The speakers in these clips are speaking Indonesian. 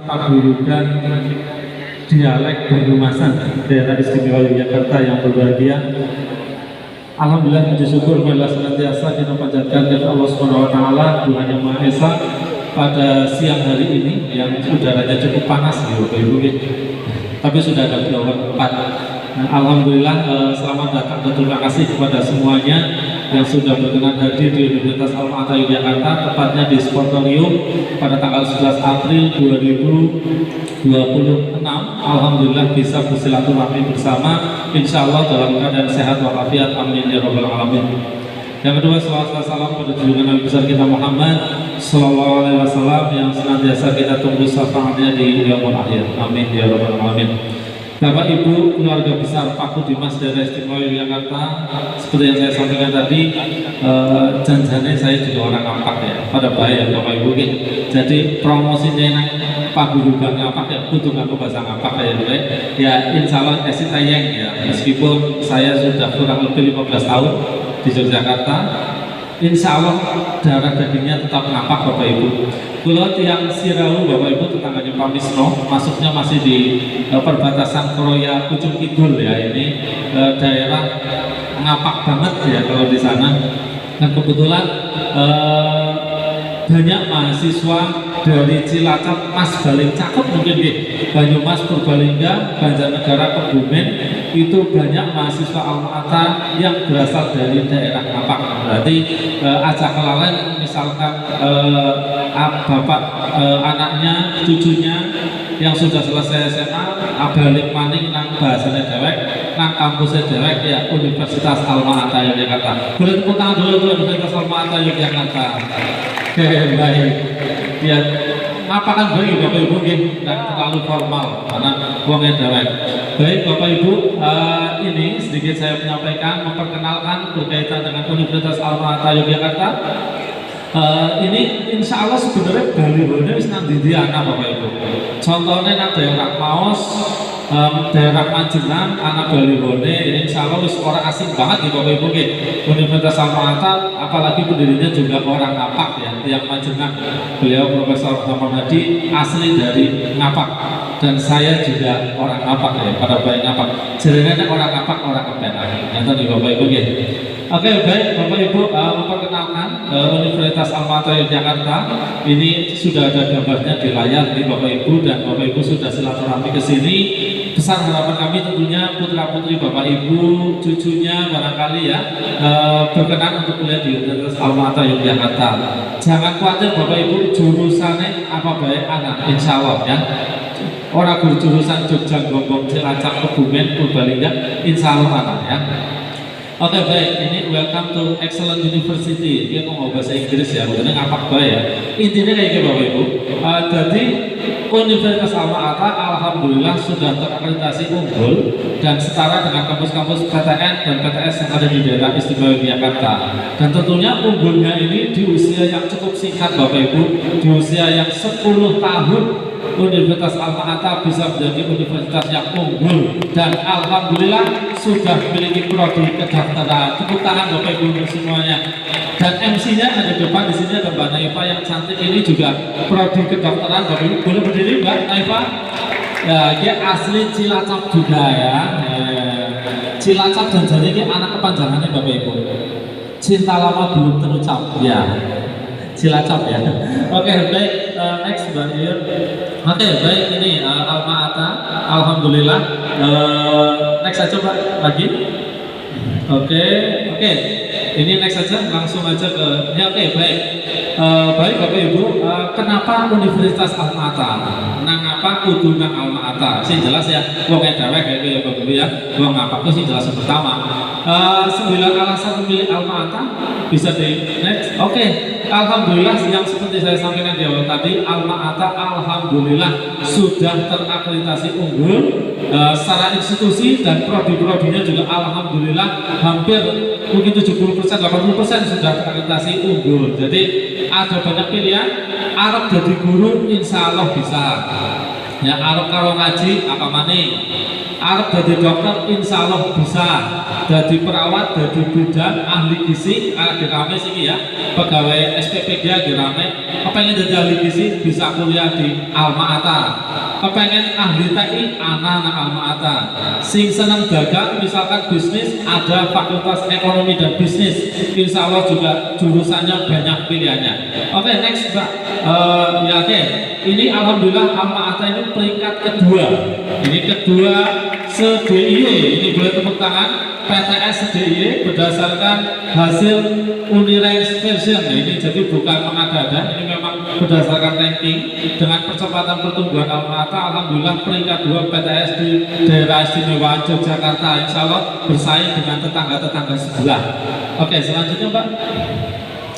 paguyuban dialek Banyumasan daerah istimewa Yogyakarta yang berbahagia. Alhamdulillah, puji syukur marilah senantiasa kita panjatkan kepada Allah Subhanahu wa taala, Tuhan yang Maha Esa, pada siang hari ini yang udaranya cukup panas gitu Bapak Ibu. Tapi sudah ada gelombang 4. Alhamdulillah, selamat datang dan terima kasih kepada semuanya yang sudah berkenan hadir di Universitas Alma-Ata Yogyakarta, tepatnya di Sportorium pada tanggal 11 April 2026. Alhamdulillah bisa bersilaturahmi bersama, insya Allah dalam keadaan sehat walafiat, amin ya rabbal alamin. Yang kedua, salawat dan salam pada junjungan Nabi besar kita Muhammad Sallallahu Alaihi Wasallam yang senantiasa kita tunggu syafaatnya di yaumul akhir, amin ya rabbal alamin. Bapak Ibu, keluarga besar Paku Dimas daerah istimewa Yogyakarta, seperti yang saya sampaikan tadi, janjane saya juga orang Ampak ya, pada baik ya Bapak Ibu. Jadi promosinya Paku juga ngapak ya, untuk aku bahasa ngapak ya, insya Allah esi tayang ya, meskipun saya sudah kurang lebih 15 tahun di Yogyakarta, insya Allah darah dagingnya tetap ngapak Bapak Ibu. Kalau tiang Sirau Bapak Ibu tetangganya Pak Misno, masuknya masih di perbatasan Kroya Pucung Kidul ya, ini daerah ngapak banget ya kalau di sana. Dan kebetulan banyak mahasiswa dari Cilacap, Mas Baling Cakep mungkin di Banyumas, Purbalingga, Banjarnegara, Kebumen, itu banyak mahasiswa Alma-Ata yang berasal dari daerah ngapak. Berarti ajak kelalen misalkan bapak anaknya, cucunya yang sudah selesai SMA balik maning nang bahasanya dewek, nang kampusnya dewek ya Universitas Alma-Ata Yogyakarta. Boleh tepuk tangan dulu untuk Universitas Alma-Ata Yogyakarta. Oke, baik. Ya, apa kan baik Bapak Ibu, nggak terlalu formal karena uangnya dewek. Baik Bapak Ibu, ini sedikit saya menyampaikan, memperkenalkan berkaitan dengan Universitas Alma-Ata Yogyakarta. Ini insya Allah sebenarnya balihonya wis nang ndi anak Bapak Ibu. Contohnya nang daerah Maos, daerah Majenang, anak balihone insya Allah wis orang asing banget di Bapak Ibu. Universitas Alma-Ata, apalagi pendirinya juga orang Ngapak ya, yang Majenang. Beliau Profesor Muhammad Hadi asli dari Ngapak, dan saya juga orang Ngapak ya, pada baik Ngapak. Jaringannya orang Ngapak, orang kepenak. Yang tadi Bapak Ibu. Oke, baik Bapak Ibu, memperkenalkan Universitas Alma-Ata Yogyakarta. Ini sudah ada gambarnya di layar nih Bapak Ibu, dan Bapak Ibu sudah silaturahmi ke sini. Besar harapan kami tentunya putra-putri Bapak Ibu, cucunya barangkali ya, berkenan untuk kuliah di Universitas Alma-Ata Yogyakarta. Jangan khawatir Bapak Ibu, jurusannya apa baik anak, insya Allah ya. Orang jurusan Jogja, Gombong, Cilacap, Kebumen, Purbalingga, insya Allah anak ya. Oke, baik, ini welcome to Excellent University. Dia ngomong bahasa Inggris ya, bukannya ngapak bae ya. Intinya kayak gitu Bapak Ibu. Jadi Universitas Alma-Ata alhamdulillah sudah terakreditasi unggul dan setara dengan kampus-kampus PTN dan PTS yang ada di daerah istimewa Yogyakarta. Dan tentunya unggulnya ini di usia yang cukup singkat Bapak Ibu, di usia yang 10 tahun. Universitas Alma-Ata bisa menjadi universitas yang unggul dan alhamdulillah sudah memiliki prodi kedokteran. Tepuk tangan Bapak Ibu untuk semuanya. Dan MC-nya ada di depan, di sini ada Mbak Naifa yang cantik ini juga prodi kedokteran. Bapak Ibu boleh berdiri Mbak Naifa? Ya, dia asli Cilacap juga ya. Cilacap dan jadi ini anak kepanjangannya Bapak Ibu. Cinta lama belum terucap. Ya. Cilacap ya. Oke, baik, next Mbak Yur. Oke, baik, ini Alma-Ata, alhamdulillah. Next aja Pak lagi. Oke, ini next aja, langsung aja ke. Ya, oke, baik. Baik Bapak Ibu, kenapa Universitas Alma-Ata? Nang apa kudu nang Alma-Ata? Sih jelas ya, wong dewek kayak ya Bapak Ibu ya. Wong apa sih jelas yang pertama. 9 alasan memilih Alma-Ata bisa di next. Oke. Alhamdulillah yang seperti saya sampaikan di awal tadi, Alma-Ata alhamdulillah sudah terakreditasi unggul secara institusi, dan prodi-prodinya juga alhamdulillah hampir mungkin 70%, 80% sudah terakreditasi unggul. Jadi ada banyak pilihan. Arab jadi guru insya Allah bisa. Ya, Arab kalau ngaji apa maning, Arab jadi dokter, insya Allah bisa. Jadi perawat, jadi bidan, ahli gizi, lagi rame sih ya. Pegawai SPPG lagi rame. Kepengen jadi ahli gizi, bisa kuliah di Alma Ata. Kepengen ahli TI, anak-anak Alma Ata. Sing senang dagang, misalkan bisnis, ada fakultas ekonomi dan bisnis. Insya Allah juga jurusannya banyak pilihannya. Oke, next Mbak. Ya oke. Ini alhamdulillah Alma Ata ini peringkat kedua. Ini kedua se-DIY. Ini boleh tepuk tangan. PTS se-DIY berdasarkan hasil Unirank version. Ini jadi bukan mengada-ada. Ini memang berdasarkan ranking dengan percepatan pertumbuhan Alma Ata. Alhamdulillah peringkat 2 PTS di daerah istimewa Yogyakarta. Insya Allah bersaing dengan tetangga-tetangga sebelah. Oke, selanjutnya Mbak.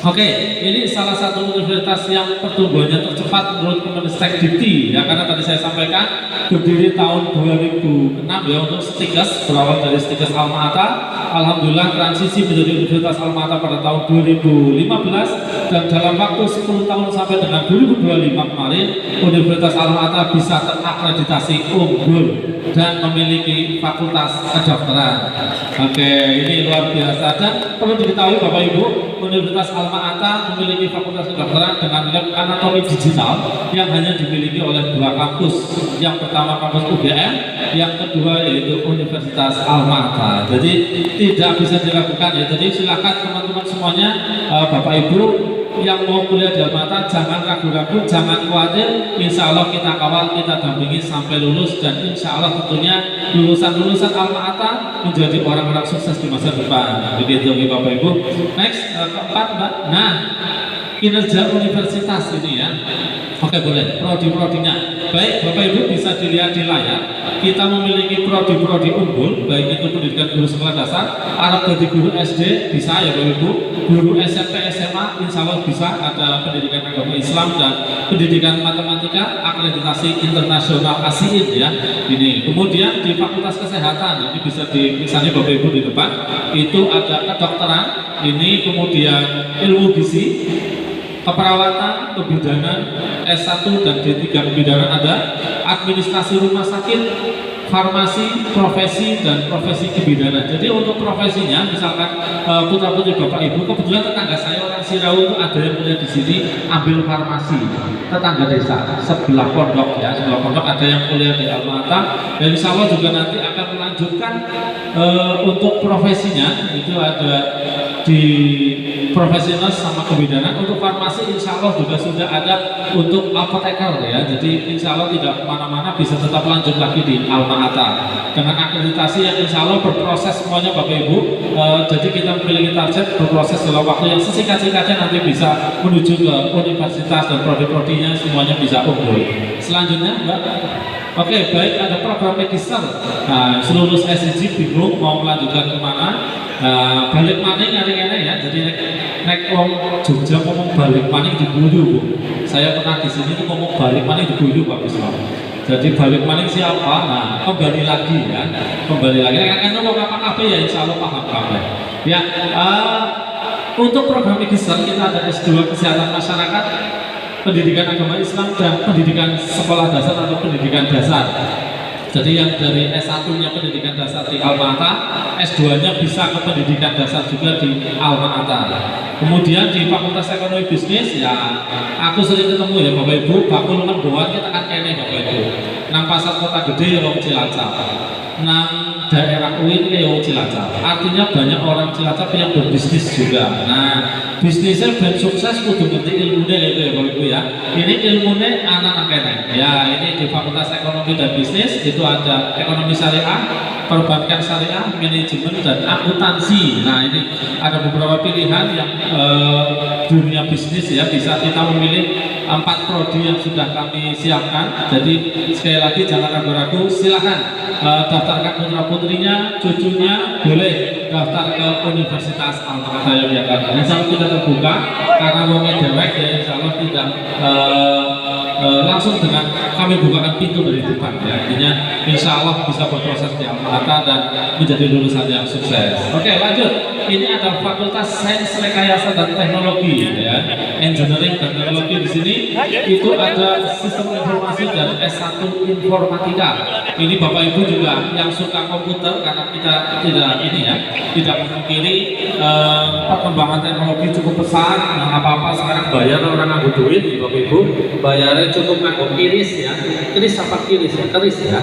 Oke, ini salah satu universitas yang pertumbuhannya tercepat menurut Kemenristek Dikti ya, karena tadi saya sampaikan berdiri tahun 2006 ya untuk Stikes, berawal dari Stikes Alma Ata. Alhamdulillah transisi menjadi Universitas Alma Ata pada tahun 2015 dan dalam waktu 10 tahun sampai dengan 2025 kemarin Universitas Alma Ata bisa terakreditasi unggul dan memiliki fakultas kedokteran. Oke, ini luar biasa dan perlu diketahui Bapak Ibu, Universitas Alma Ata memiliki fakultas kedokteran dengan lab anatomi digital yang hanya dimiliki oleh 2 kampus. Yang pertama kampus UGM, yang kedua yaitu Universitas Alma Ata. Jadi tidak bisa dilakukan ya. Jadi silakan teman-teman semuanya, Bapak Ibu yang mau kuliah di Alma Ata jangan ragu-ragu, jangan khawatir. Insya Allah kita kawal, kita dampingi sampai lulus dan insya Allah tentunya lulusan-lulusan Alma Ata menjadi orang-orang sukses di masa depan. Begitu Bapak Ibu. Next, keempat Mbak. Nah, kinerja universitas ini ya. Oke, boleh. Prodi-prodinya. Baik, Bapak Ibu bisa dilihat di layar. Kita memiliki prodi-prodi unggul, baik itu pendidikan guru sekolah dasar, Arab jadi guru SD bisa ya Bapak Ibu, guru SMP SMA insya Allah bisa, ada pendidikan agama Islam dan pendidikan matematika akreditasi internasional ASIIN ya. Ini kemudian di Fakultas Kesehatan ini bisa di misalnya Bapak Ibu di depan itu ada kedokteran, ini kemudian ilmu gizi, keperawatan, kebidanan, S1 dan D3 kebidanan ada, administrasi rumah sakit, farmasi, profesi dan profesi kebidanan. Jadi untuk profesinya, misalkan putra-putri Bapak Ibu, kebetulan tetangga saya orang Sirau itu ada yang kuliah di sini ambil farmasi, tetangga desa sebelah pondok ya, sebelah pondok ada yang kuliah di Alma Ata. Dan insya Allah juga nanti akan melanjutkan untuk profesinya itu ada di profesional sama kebidanan. Untuk farmasi insya Allah juga sudah ada untuk apoteker ya, jadi insya Allah tidak kemana-mana, bisa tetap lanjut lagi di Alma Ata dengan akreditasi yang insya Allah berproses semuanya Bapak Ibu. Jadi kita memiliki target berproses dalam waktu yang sesingkat-singkatnya nanti bisa menuju ke universitas dan prodi-prodinya semuanya bisa unggul. Selanjutnya Mbak. Oke, baik, ada program magister. Nah, seluruh SIG bingung mau melanjutkan kemana. Balik maning hari-hari ya, jadi naik wong Jogja ngomong balik maning diguyu Bu. Saya pernah di sini tuh ngomong balik maning diguyu bagus banget. Jadi balik maning siapa? Nah, kembali lagi ya, kembali lagi. Kan ngomong apa ya, insya Allah paham kabeh. Ya, untuk program magister kita ada S2 Kesehatan Masyarakat, Pendidikan Agama Islam dan Pendidikan Sekolah Dasar atau Pendidikan Dasar. Jadi yang dari S1-nya pendidikan dasar di Alma Ata, S2-nya bisa ke pendidikan dasar juga di Alma Ata. Kemudian di Fakultas Ekonomi Bisnis ya, aku sering ketemu ya Bapak Ibu, bakul mendoan kita kan kene Bapak Ibu. Nang pasar Kota Gede ya wong Cilacap. Nang daerah UIN ya wong Cilacap. Artinya banyak orang Cilacap yang berbisnis juga. Nah, bisnisnya ben sukses kudu ngerti ilmunya gitu ya Bapak Ibu ya. Ini ilmunya anak-anak kene. Ya, ini di Fakultas Ekonomi dan Bisnis itu ada ekonomi syariah, perbankan syariah, manajemen dan akuntansi. Nah, ini ada beberapa pilihan yang dunia bisnis ya, bisa kita memilih 4 prodi yang sudah kami siapkan. Jadi sekali lagi jangan ragu-ragu, silakan daftarkan putra-putrinya, cucunya boleh daftar ke Universitas Alma Ata Yogyakarta. Insya Allah kita terbuka karena wongnya dewek ya, insya Allah tidak langsung dengan kami bukakan pintu dari depan ya. Artinya insya Allah bisa berproses di Alma Ata dan menjadi lulusan yang sukses. Oke, lanjut. Ini ada Fakultas Sains Rekayasa dan Teknologi ya, Engineering dan Teknologi. Di sini itu ada Sistem Informasi dan S1 Informatika. ini Bapak Ibu juga yang suka komputer, karena kita tidak memungkiri perkembangan teknologi cukup pesat. Nah, apa-apa sekarang bayar orang nganggo duit, Bapak Ibu, bayarnya cukup nganggo kiris ya, kiris apa kiris ya, keris ya.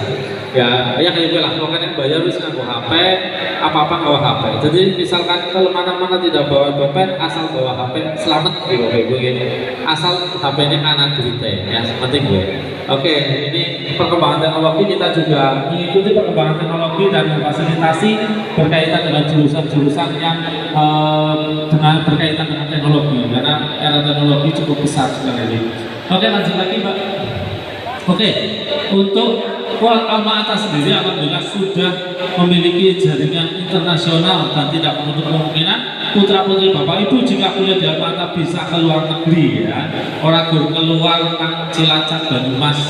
Ya kayak gue lah, pokoknya bayar harus nganggo HP, apa-apa bawa HP. Jadi misalkan kalau mana-mana tidak bawa dompet, asal bawa HP, selamat gitu Bapak Ibu gitu. Asal HP-nya kanan duitnya ya, penting gue. Oke, ini perkembangan teknologi, kita juga mengikuti perkembangan teknologi dan memfasilitasi berkaitan dengan jurusan-jurusan yang dengan berkaitan dengan teknologi, karena era teknologi cukup besar sekali ini. Oke, lanjut lagi Mbak. Oke, untuk Alma Ata sendiri alhamdulillah sudah memiliki jaringan internasional dan tidak menutup kemungkinan putra putri Bapak Ibu jika kuliah di Alma Ata bisa ke luar negeri ya. Orang guru keluar kang Cilacap Banyumas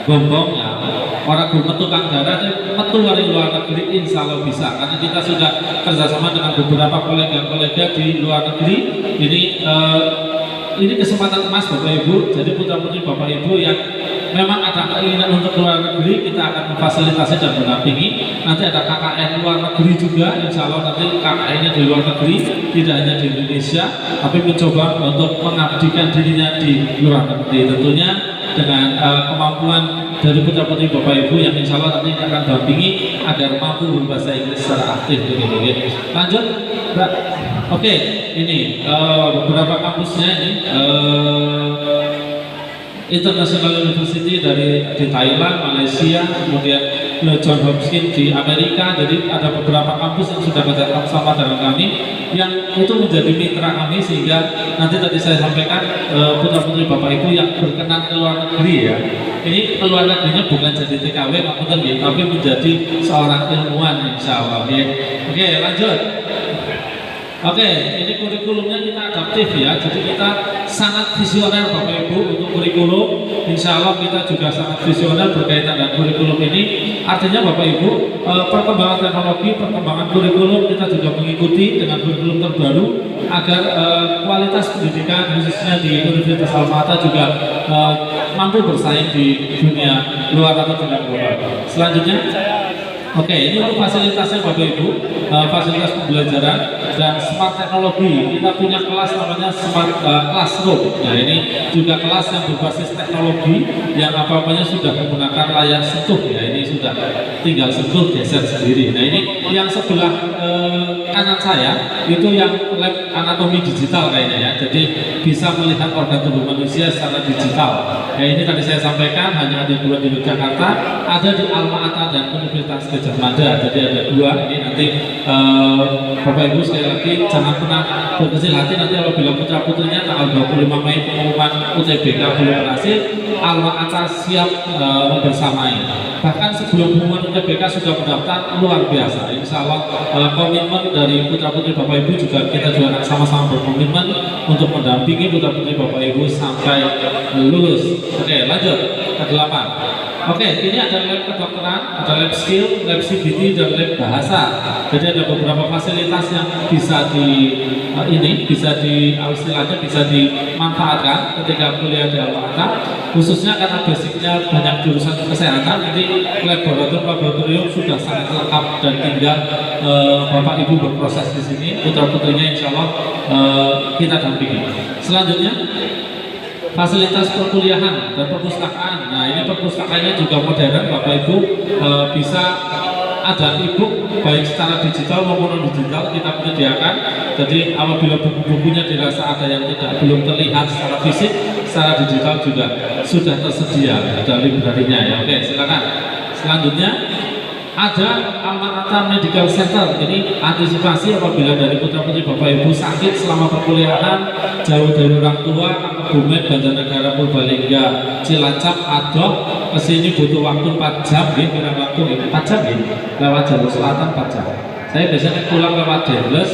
Gombong ya. Orang guru metu kang darat metu dari luar negeri insya Allah bisa, karena kita sudah kerjasama dengan beberapa kolega-kolega di luar negeri. Ini kesempatan emas Bapak Ibu. Jadi putra putri Bapak Ibu yang memang ada keinginan untuk luar negeri, kita akan memfasilitasi dan mendampingi. Nanti ada KKN luar negeri juga, insya Allah nanti KKN-nya di luar negeri, tidak hanya di Indonesia, tapi mencoba untuk mengabdikan dirinya di luar negeri. Tentunya dengan kemampuan dari putra putri Bapak Ibu yang insya Allah nanti akan dampingi agar mampu berbahasa Inggris secara aktif. Lanjut, Mbak. Oke, ini beberapa kampusnya ini. International University di Thailand, Malaysia, kemudian John Hopkins di Amerika. Jadi ada beberapa kampus yang sudah kerja sama dengan kami, yang itu menjadi mitra kami, sehingga nanti tadi saya sampaikan putra putri Bapak Ibu yang berkenan ke luar negeri ya. Ini keluar negerinya bukan jadi TKW tapi menjadi seorang ilmuwan insya Allah. Oke, lanjut. Oke, ini kurikulumnya kita adaptif ya, jadi kita sangat visioner Bapak Ibu untuk kurikulum. Insya Allah kita juga sangat visioner berkaitan dengan kurikulum ini. Artinya Bapak Ibu, perkembangan teknologi, perkembangan kurikulum kita juga mengikuti dengan kurikulum terbaru agar kualitas pendidikan khususnya di Universitas Alma Ata juga mampu bersaing di dunia luar atau dunia global. Selanjutnya, oke, ini untuk fasilitasnya Bapak Ibu, fasilitas pembelajaran dan smart teknologi. Kita punya kelas namanya smart classroom. Nah, ini juga kelas yang berbasis teknologi yang apa-apanya sudah menggunakan layar sentuh ya. Ini sudah tinggal sentuh geser sendiri. Nah, ini yang sebelah kanan saya itu yang lab anatomi digital kayaknya ya. Jadi bisa melihat organ tubuh manusia secara digital. Ya, ini tadi saya sampaikan hanya ada 2 di Yogyakarta, ada di Alma Ata dan Universitas Gadjah Mada. Jadi ada 2. Ini nanti Bapak Ibu sekali lagi jangan pernah berkecil hati nanti apabila putra putrinya tanggal 25 Mei pengumuman UTBK belum berhasil, Alma Ata siap membersamai. Bahkan sebelum pengumuman UTBK sudah mendaftar, luar biasa. Insya Allah komitmen dari putra putri Bapak Ibu juga kita juga sama-sama berkomitmen untuk mendampingi putra putri Bapak Ibu sampai lulus. Oke, lanjut ke 8. Oke, ini ada lab kedokteran, ada lab skill, lab CBT, dan lab bahasa. Jadi ada beberapa fasilitas yang bisa istilahnya bisa dimanfaatkan ketika kuliah di Alma Ata. Khususnya karena basicnya banyak jurusan kesehatan, jadi laboratorium sudah sangat lengkap dan tinggal Bapak Ibu berproses di sini. Putra putrinya insya Allah kita dampingi. Selanjutnya, fasilitas perkuliahan dan perpustakaan. Nah, ini perpustakaannya juga modern Bapak Ibu, bisa ada e-book baik secara digital maupun non digital kita menyediakan. Jadi apabila buku-bukunya dirasa ada yang belum terlihat secara fisik, secara digital juga sudah tersedia, ada librarinya ya. Oke, silakan. Selanjutnya ada Alma Ata Medical Center. Ini antisipasi apabila dari putra putri Bapak Ibu sakit selama perkuliahan, jauh dari orang tua, Kebumen, Banjarnegara, Purbalingga, Cilacap, Adoh, kesini butuh waktu 4 jam, kurang waktu 4 jam lewat jalur selatan 4 jam. Saya biasanya pulang lewat Dendles,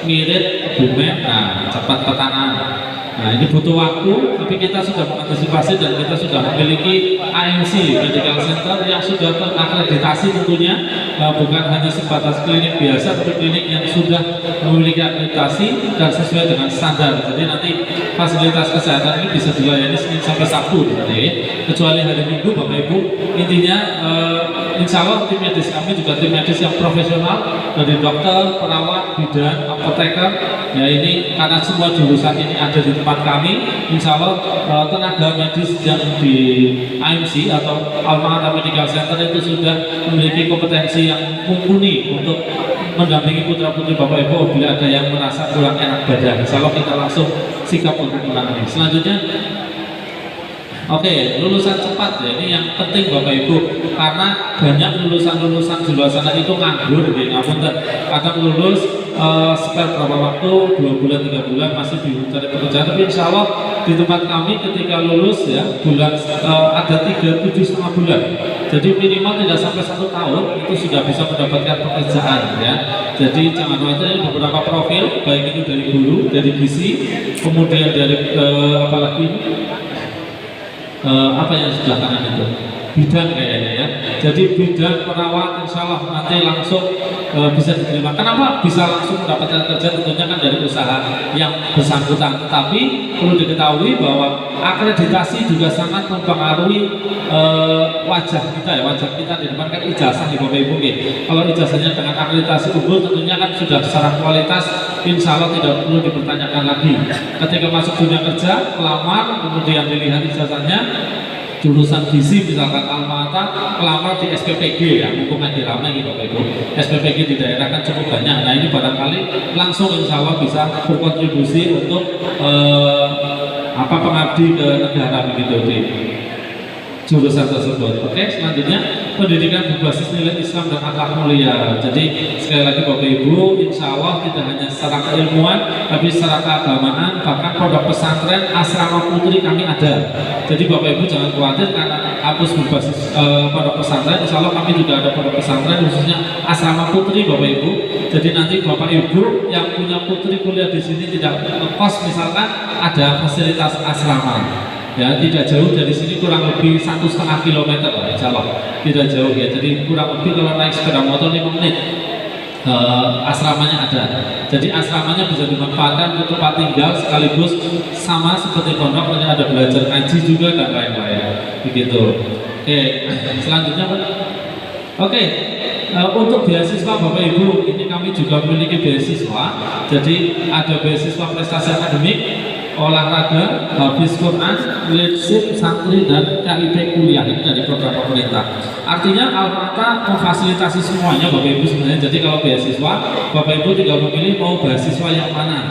Mirip, Kebumen, nah cepat petangan. Nah, ini butuh waktu, tapi kita sudah mengantisipasi dan kita sudah memiliki AMC Medical Center yang sudah terakreditasi tentunya bukan hanya sebatas klinik biasa, tapi klinik yang sudah memiliki akreditasi dan sesuai dengan standar. Jadi nanti fasilitas kesehatan ini bisa dilayani Senin sampai Sabtu, kecuali hari Minggu, Bapak Ibu. Intinya insya Allah tim medis kami juga tim medis yang profesional, dari dokter, perawat, bidan, apoteker. Ya ini karena semua jurusan ini ada di tempat kami, insya Allah tenaga medis yang di AMC atau Alma Ata Medical Center itu sudah memiliki kompetensi yang mumpuni untuk mendampingi putra-putri Bapak Ibu bila ada yang merasa kurang enak badan. Insya Allah kita langsung sikap untuk menangani. Selanjutnya, oke, lulusan cepat ya, ini yang penting Bapak Ibu, karena banyak lulusan-lulusan di luar sana itu nganggur, kadang lulus spare berapa waktu, 2 bulan, 3 bulan masih bingung cari pekerjaan. Tapi insya Allah di tempat kami ketika lulus ya bulan ada 7,5 bulan, jadi minimal tidak sampai 1 tahun itu sudah bisa mendapatkan pekerjaan ya. Jadi jangan khawatir, beberapa profil baik itu dari guru, dari gizi, kemudian dari apalagi apa yang sebelah kanan itu, bidang kayaknya ya. Jadi bidang perawat insya Allah nanti langsung bisa diterima. Kenapa bisa langsung mendapatkan kerja? Tentunya kan dari usaha yang bersangkutan. Tapi perlu diketahui bahwa akreditasi juga sangat mempengaruhi wajah kita ya. Wajah kita di depan kan ijazah di Bapak Ibu. Kalau ijazahnya dengan akreditasi unggul, tentunya kan sudah secara kualitas insya Allah tidak perlu dipertanyakan lagi. Ketika masuk dunia kerja, pelamar, kemudian dilihat ijazahnya, jurusan gizi misalkan Alma Ata, pelamar di SPPG ya, hukumnya diramai gitu Bapak Ibu. SPPG di daerah kan cukup banyak. Nah ini barangkali langsung insya Allah bisa berkontribusi untuk pengabdi ke negara begitu di jurusan tersebut. Oke, selanjutnya pendidikan berbasis nilai Islam dan akhlak mulia. Jadi sekali lagi Bapak Ibu, insya Allah tidak hanya secara keilmuan, tapi secara keagamaan. Bahkan pondok pesantren asrama putri kami ada. Jadi Bapak Ibu jangan khawatir karena kampus berbasis pondok pesantren. Insya Allah kami juga ada pondok pesantren khususnya asrama putri Bapak Ibu. Jadi nanti Bapak Ibu yang punya putri kuliah di sini tidak kos, misalkan ada fasilitas asrama. Ya, tidak jauh dari sini, kurang lebih 1,5 kilometer lah, insya Allah tidak jauh ya. Jadi kurang lebih kalau naik sepeda motor 5 menit asramanya ada. Jadi asramanya bisa dimanfaatkan untuk tempat tinggal sekaligus sama seperti pondok, ada belajar ngaji juga dan lain-lain begitu. Oke, selanjutnya Pak. Oke, untuk beasiswa Bapak Ibu, ini kami juga memiliki beasiswa. Jadi ada beasiswa prestasi akademik, olahraga, hafiz Quran, leadership, santri, dan KIP kuliah. Ini dari program pemerintah. Artinya Alma Ata memfasilitasi semuanya Bapak Ibu sebenarnya. Jadi kalau beasiswa, Bapak Ibu tinggal memilih mau beasiswa yang mana.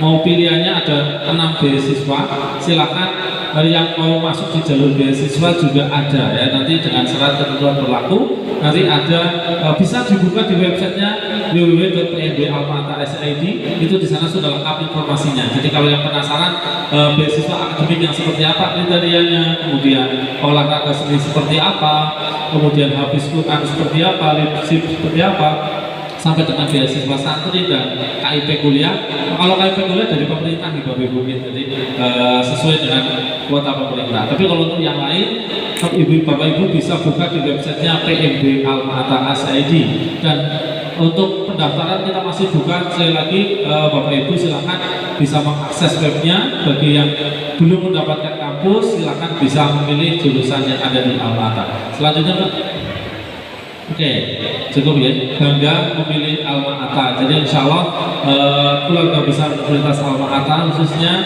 Mau pilihannya ada 6 beasiswa, silakan. Yang mau masuk di jalur beasiswa juga ada ya, nanti dengan syarat ketentuan berlaku. Nanti ada bisa dibuka di websitenya www.pnbalmaata.id. Itu di sana sudah lengkap informasinya. Jadi kalau yang penasaran beasiswa akademik yang seperti apa kriterianya, kemudian olahraga seni seperti apa, kemudian hafiz Quran seperti apa, leadership seperti apa, sampai dengan beasiswa santri dan KIP kuliah. Kalau KIP kuliah dari pemerintah di Bapak Ibu, jadi sesuai dengan kuota pemerintah. Tapi kalau untuk yang lain, Ibu Bapak Ibu bisa buka di websitenya pnbalmaata.id. Dan untuk pendaftaran kita masih buka, sekali lagi Bapak Ibu silakan bisa mengakses webnya. Bagi yang belum mendapatkan kampus, silakan bisa memilih jurusan yang ada di Alma Ata. Selanjutnya Pak. Oke, cukup ya, bangga memilih Alma Ata. Jadi insya Allah keluarga besar Universitas Alma Ata khususnya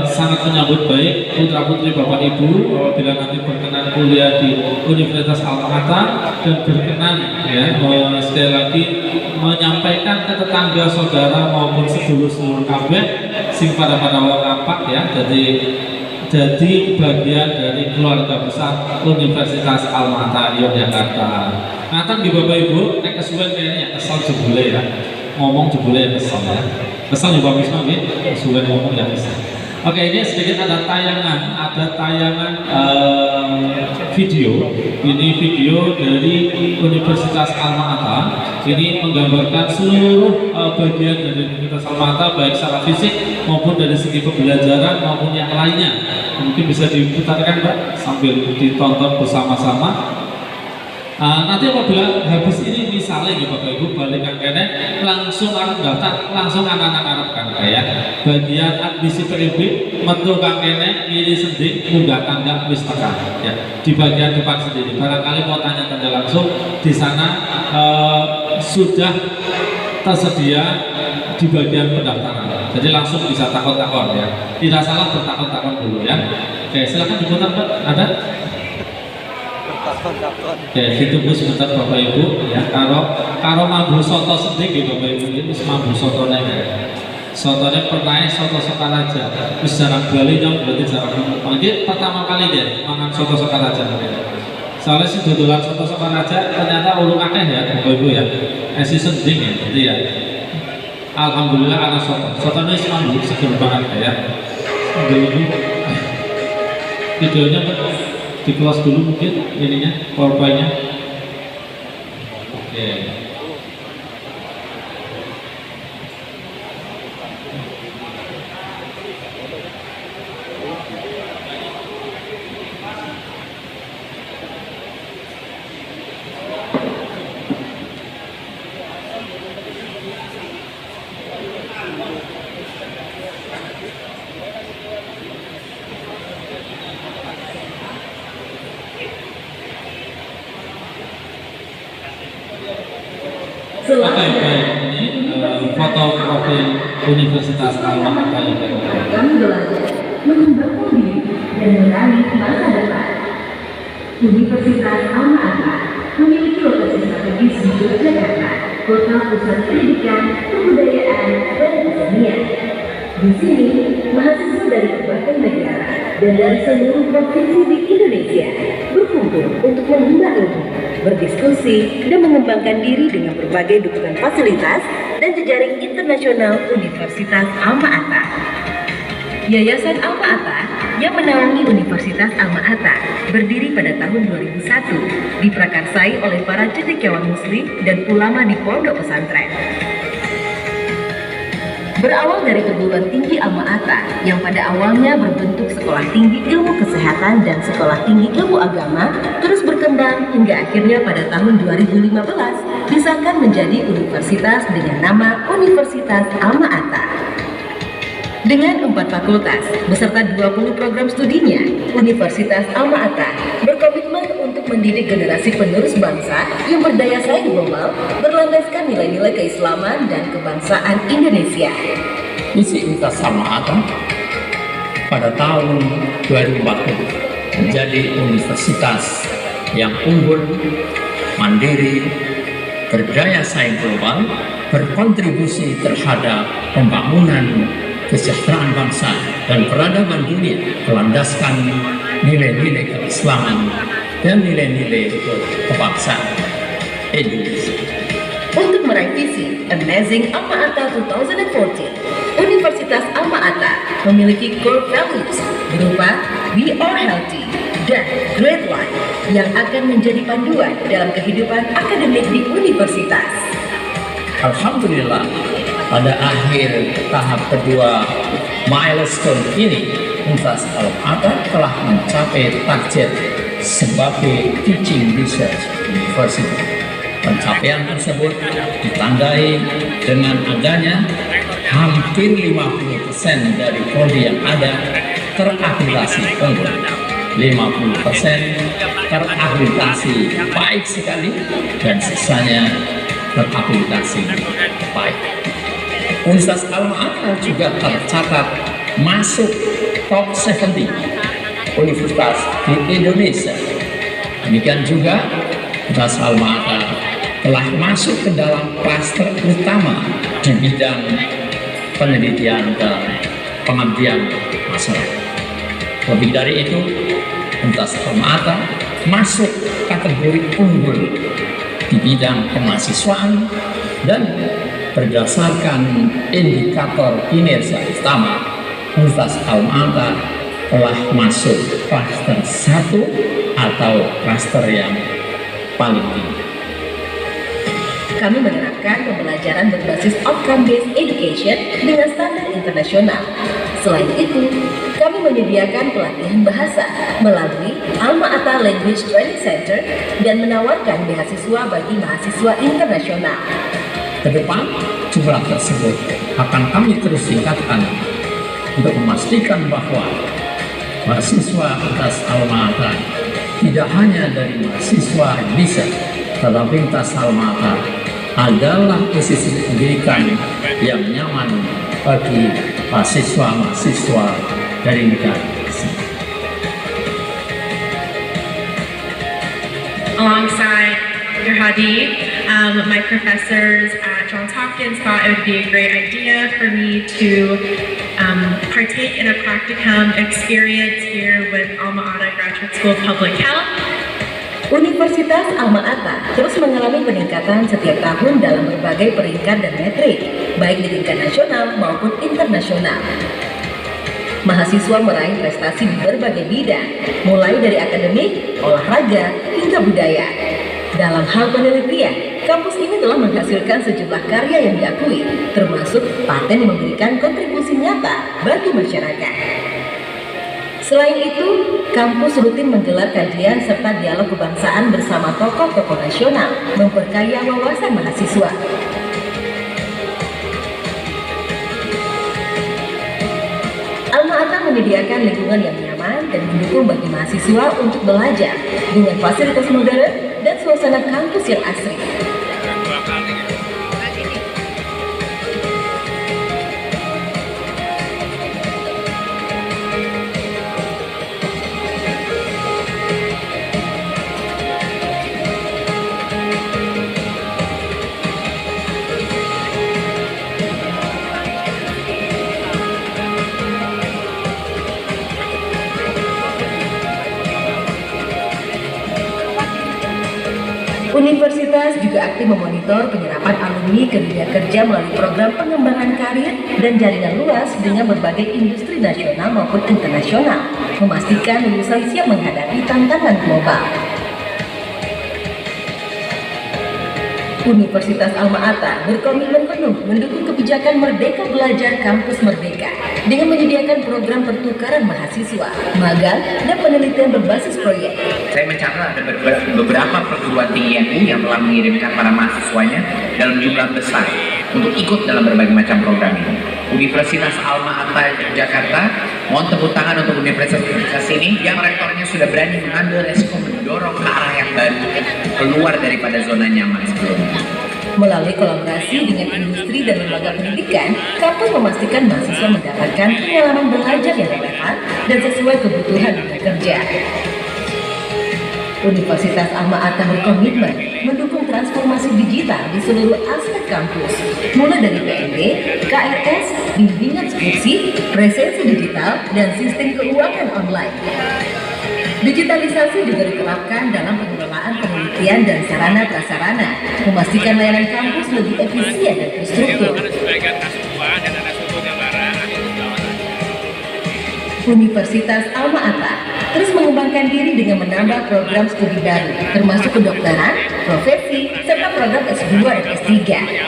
sangat menyambut baik putra putri Bapak Ibu apabila nanti berkenan kuliah di Universitas Alma Ata dan berkenan ya sekali lagi menyampaikan ke tetangga saudara maupun sedulur-sedulur kabeh sing pada warapak ya. Jadi bagian dari keluarga besar Universitas Alma Ata Yogyakarta. Ngaten di Bapak Ibu, nek kesuwen kayaknya kesel jebule ya. Ngomong jebule kesel ya. Kesel ya Bapak Wisma nggih, kesuwen ngomong ya kesel. Oke, ini sedikit ada tayangan video. Ini video dari Universitas Alma Ata. Ini menggambarkan seluruh bagian dari Universitas Alma Ata, baik secara fisik maupun dari segi pembelajaran maupun yang lainnya. Mungkin bisa diputarkan Pak sambil ditonton bersama-sama. Nanti apabila habis ini misalnya gitu Bapak Ibu balik kene langsung arep daftar langsung anak-anak Arab kan ya bagian admisi PIB metu kene ini sendiri munggah tangga wis tekan ya di bagian depan sendiri barangkali mau tanya-tanya langsung di sana sudah tersedia di bagian pendaftaran jadi langsung bisa takon-takon ya tidak salah bertakon-takon dulu ya oke silakan diputar Pak ada. Ya, ditunggu sebentar Bapak Ibu ya. Kalau mambu soto sedikit Bapak Ibu ini mambu soto nih. Sotonya pernah soto Sokaraja. Terus jarang Bali dong berarti jarang. Mungkin pertama kali deh makan soto Sokaraja. Soalnya sih dodolan soto Sokaraja ternyata ulung akeh ya Bapak Ibu ya. Esi sending ya, gitu ya. Alhamdulillah anak soto. Sotonya mambu seger banget ya. Dulu videonya di kelas dulu mungkin ininya powerpointnya oke. Oke, baik. Ini foto profil Universitas Al-Maata Kami belajar mengembangkan diri dan mengenali masa depan. Universitas Al-Maata memiliki lokasi strategis di Yogyakarta, kota pusat pendidikan, kebudayaan, dan kesenian. Di sini, mahasiswa dari berbagai negara dan dari seluruh provinsi di Indonesia berkumpul untuk menimba ilmu, berdiskusi, dan mengembangkan diri dengan berbagai dukungan fasilitas dan jejaring internasional Universitas Al-Maata. Yayasan Al-Maata yang menaungi Universitas Al-Maata berdiri pada tahun 2001, diprakarsai oleh para cendekiawan muslim dan ulama di pondok pesantren. Berawal dari perguruan tinggi Al-Maata yang pada awalnya berbentuk sekolah tinggi ilmu kesehatan dan sekolah tinggi ilmu agama, terus berkembang hingga akhirnya pada tahun 2015 disahkan menjadi universitas dengan nama Universitas Al-Maata. Dengan 4 fakultas beserta 20 program studinya, Universitas Al-Maata berkomitmen untuk mendidik generasi penerus bangsa yang berdaya saing global, berlandaskan nilai-nilai keislaman dan kebangsaan Indonesia. Misi Universitas Al-Maata pada tahun 2040 menjadi universitas yang unggul, mandiri, berdaya saing global, berkontribusi terhadap pembangunan kesejahteraan bangsa dan peradaban dunia, berlandaskan nilai-nilai keislaman dan nilai-nilai kebangsaan Indonesia. Untuk meraih visi Amazing Al-Maata 2014, Universitas Al-Maata memiliki core values berupa We Are Healthy dan Great Life yang akan menjadi panduan dalam kehidupan akademik di universitas. Alhamdulillah, pada akhir tahap kedua milestone ini, Universitas Al-Maata telah mencapai target sebagai Teaching Research University. Pencapaian tersebut ditandai dengan adanya hampir 50% dari prodi yang ada terakreditasi unggul, 50% terakreditasi baik sekali, dan sisanya terakreditasi baik. Universitas Al-Maata juga tercatat masuk top 70 universitas di Indonesia. Demikian juga Universitas Al-Maata telah masuk ke dalam klaster utama di bidang penelitian dan pengabdian masyarakat. Lebih dari itu, Universitas Al-Maata masuk kategori unggul di bidang kemahasiswaan dan berdasarkan indikator kinerja utama, Universitas Al-Maata telah masuk klaster 1 atau klaster yang paling tinggi. kami menerapkan pembelajaran berbasis outcome-based education dengan standar internasional. Selain itu, kami menyediakan pelatihan bahasa melalui Alma Ata Language Training Center dan menawarkan beasiswa bagi mahasiswa internasional. Ke depan, jumlah tersebut akan kami terus tingkatkan untuk memastikan bahwa mahasiswa atas Alma Ata tidak hanya dari mahasiswa Indonesia, tetapi lintas Alma Ata adalah institusi pendidikan yang nyaman bagi mahasiswa-mahasiswa dari negara Indonesia. Alongside Dr. Hadi, my professors at Johns Hopkins thought it would be a great idea for me to partake in a practicum experience here with Alma Ata Graduate School of Public Health. Universitas Alma Ata terus mengalami peningkatan setiap tahun dalam berbagai peringkat dan metrik, baik di tingkat nasional maupun internasional. Mahasiswa meraih prestasi di berbagai bidang, mulai dari akademik, olahraga, hingga budaya. Dalam hal penelitian, kampus ini telah menghasilkan sejumlah karya yang diakui, termasuk paten yang memberikan kontribusi nyata bagi masyarakat. Selain itu, kampus rutin menggelar kajian serta dialog kebangsaan bersama tokoh-tokoh nasional, memperkaya wawasan mahasiswa. Alma Ata menyediakan lingkungan yang nyaman dan mendukung bagi mahasiswa untuk belajar dengan fasilitas modern dan suasana kampus yang asri. Universitas juga aktif memonitor penyerapan alumni ke dunia kerja melalui program pengembangan karir dan jaringan luas dengan berbagai industri nasional maupun internasional, memastikan lulusan siap menghadapi tantangan global. Universitas Alma Ata berkomitmen penuh mendukung kebijakan Merdeka Belajar Kampus Merdeka dengan menyediakan program pertukaran mahasiswa, magang, dan penelitian berbasis proyek. Saya mencatat ada beberapa perguruan tinggi NU yang telah mengirimkan para mahasiswanya dalam jumlah besar untuk ikut dalam berbagai macam program ini. Universitas Alma Ata Jakarta, mohon tepuk tangan untuk universitas ini yang rektornya sudah berani mengambil resiko mendorong ke arah yang baru, keluar daripada zona nyaman sebelumnya. Melalui kolaborasi dengan industri dan lembaga pendidikan, kampus memastikan mahasiswa mendapatkan pengalaman belajar yang relevan dan sesuai kebutuhan dunia kerja. Universitas Alma Ata berkomitmen mendukung transformasi digital di seluruh aspek kampus, mulai dari PND, KRS, bimbingan skripsi, presensi digital, dan sistem keuangan online. Digitalisasi juga diterapkan dalam pengelolaan penelitian dan sarana prasarana, memastikan layanan kampus lebih efisien dan terstruktur. Universitas Alma Ata terus mengembangkan diri dengan menambah program studi baru, termasuk kedokteran, profesi, serta program S2 dan S3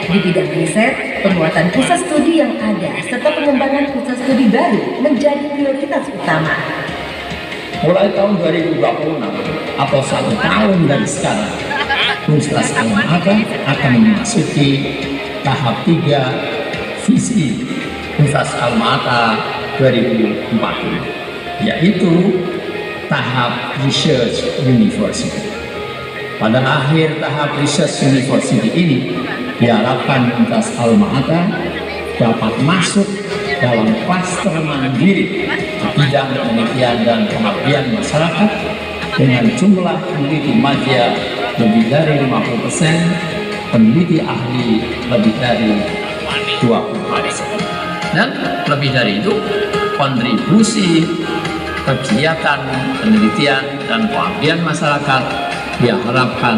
di bidang riset, penguatan pusat studi yang ada, serta pengembangan pusat studi baru menjadi prioritas utama. Mulai tahun 2026 atau 1 tahun dari sekarang, Universitas Alma Ata akan memasuki tahap 3 visi Universitas Alma Ata 2040, yaitu tahap Research University. Pada akhir tahap Research University ini, diharapkan Universitas Alma Ata dapat masuk dalam klaster mandiri di bidang penelitian dan pengabdian masyarakat dengan jumlah peneliti madya lebih dari 50%, peneliti ahli lebih dari 20%. Dan lebih dari itu, kontribusi kegiatan penelitian dan pengabdian masyarakat diharapkan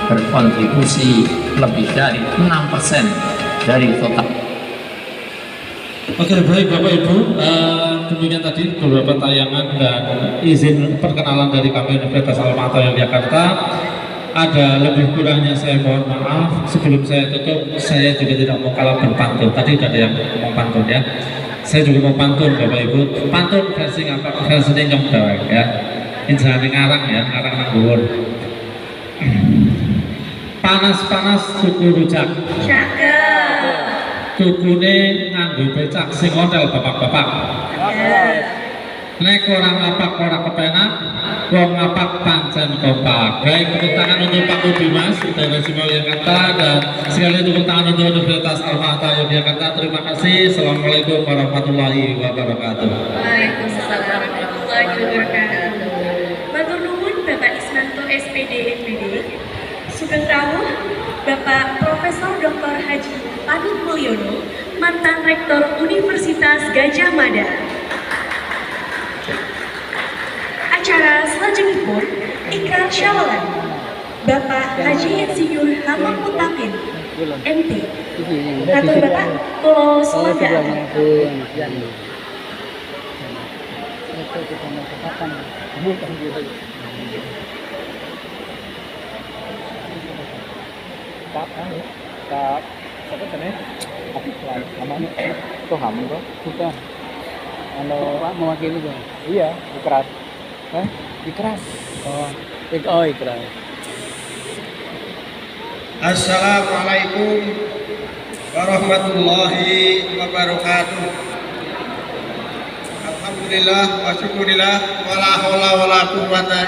berkontribusi lebih dari 6% dari total. Oke, baik Bapak Ibu, demikian tadi beberapa tayangan dan izin perkenalan dari kami Universitas Alma Ata Yogyakarta. ada lebih kurangnya saya mohon maaf. Sebelum saya tutup, saya juga tidak mau kalah berpantun. Tadi udah ada yang mau pantun ya. Saya juga mau pantun Bapak Ibu. Pantun versi apa? Versi nyong dewek ya. Ini jangan ngarang ya, ngarang nang dhuwur. Panas-panas tuku rujak. Cakep. Tukune nganggo becak sing ontel bapak-bapak. Nek orang ngapak ora kepenak, wong ngapak pancen kompak. Baik, tepuk tangan untuk Pak Ubimas dari Yogyakarta dan sekali tepuk tangan untuk Universitas Alma-Ata Yogyakarta. Terima kasih. Assalamualaikum warahmatullahi wabarakatuh. Waalaikumsalam warahmatullahi wabarakatuh. Matur nuwun Bapak Ismanto SPD MPD. Sugeng rawuh Bapak Profesor Dr. Haji Panut Mulyono, mantan Rektor Universitas Gadjah Mada. Acara selanjutnya ikrar syawalan Bapak Haji Insinyur Hamam Mutakin MT. Atur Bapak Pulau Selanda. Mewakili dong. Iya, ikrar. Ikras. Oh, ikrar. Assalamualaikum warahmatullahi wabarakatuh. Alhamdulillah wa syukurillah wala haula wala quwwata